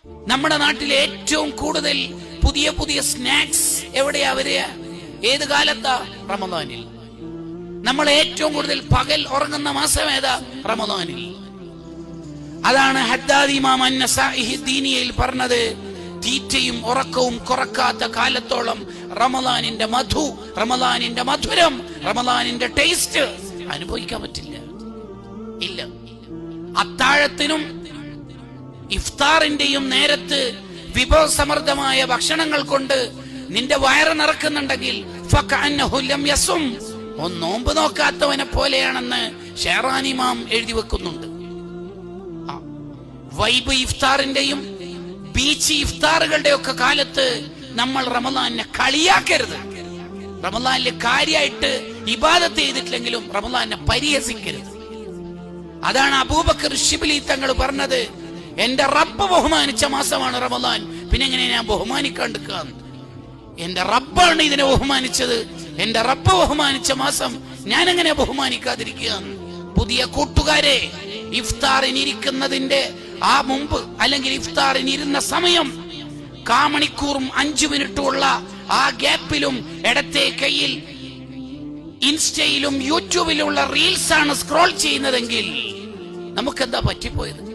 നമ്മുടെ നാട്ടിലെ ഏറ്റവും കൂടുതൽ പുതിയ പുതിയ സ്നാക്സ് എവിടെയാ വരിക? ഏത് കാലത്താ? റമദാനിൽ. നമ്മൾ ഏറ്റവും കൂടുതൽ പകൽ ഉറങ്ങുന്ന മാസം ഏതാ? റമദാനിൽ. അതാണ് ഹദ്ദാദ് ഇമാം അൻ-നസാഇ ദീനിയയിൽ പറഞ്ഞത്, തീറ്റയും ഉറക്കവും കുറക്കാത്ത കാലത്തോളം റമദാനിന്റെ മധു, റമദാനിന്റെ മധുരം, റമദാനിന്റെ ടേസ്റ്റ് അനുഭവിക്കാൻ പറ്റില്ല. ഇല്ല. അത്താഴത്തിനും ഇഫ്താറിന്റെയും നേരത്ത് വിഭവസമൃദ്ധമായ ഭക്ഷണങ്ങൾ കൊണ്ട് നിന്റെ വയറ് നിറക്കുന്നുണ്ടെങ്കിൽ നോമ്പ് നോക്കാത്തവനെ പോലെയാണെന്ന് ഷെഹ്റാനി ഇമാം എഴുതി വെക്കുന്നുണ്ട്. വൈബ് ഇഫ്താറിന്റെയും ബീച്ച് ഇഫ്താറുകളുടെ ഒക്കെ കാലത്ത് നമ്മൾ റമദാനിനെ കളിയാക്കരുത്. റമദാനിലെ കാര്യമായിട്ട് ഇബാദത്ത് ചെയ്തിട്ടില്ലെങ്കിലും റമദാനിനെ പരിഹസിക്കരുത്. അതാണ് അബൂബക്കർ ശിബ്ലി തങ്ങൾ പറഞ്ഞത്, എന്റെ റബ്ബ് ബഹുമാനിച്ച മാസമാണ് റമദാൻ, പിന്നെ എങ്ങനെ ഞാൻ ബഹുമാനിക്കാണ്ടിരിക്കുക? എന്റെ റബ്ബാണ് ഇതിനെ ബഹുമാനിച്ചത്, എന്റെ റബ്ബ് ബഹുമാനിച്ച മാസം ഞാൻ എങ്ങനെ ബഹുമാനിക്കാതിരിക്കുക? പുതിയ കൂട്ടുകാരെ, ഇഫ്താറിനിരിക്കുന്നതിന്റെ ആ മുമ്പ് അല്ലെങ്കിൽ ഇഫ്താറിനിരുന്ന സമയം കാമണിക്കൂറും 5 മിനിറ്റുമുള്ള ആ ഗ്യാപ്പിലും ഇടത്തെ കയ്യിൽ ഇൻസ്റ്റയിലും യൂട്യൂബിലുള്ള റീൽസ് ആണ് സ്ക്രോൾ ചെയ്യുന്നതെങ്കിൽ നമുക്കെന്താ പറ്റിപ്പോയത്?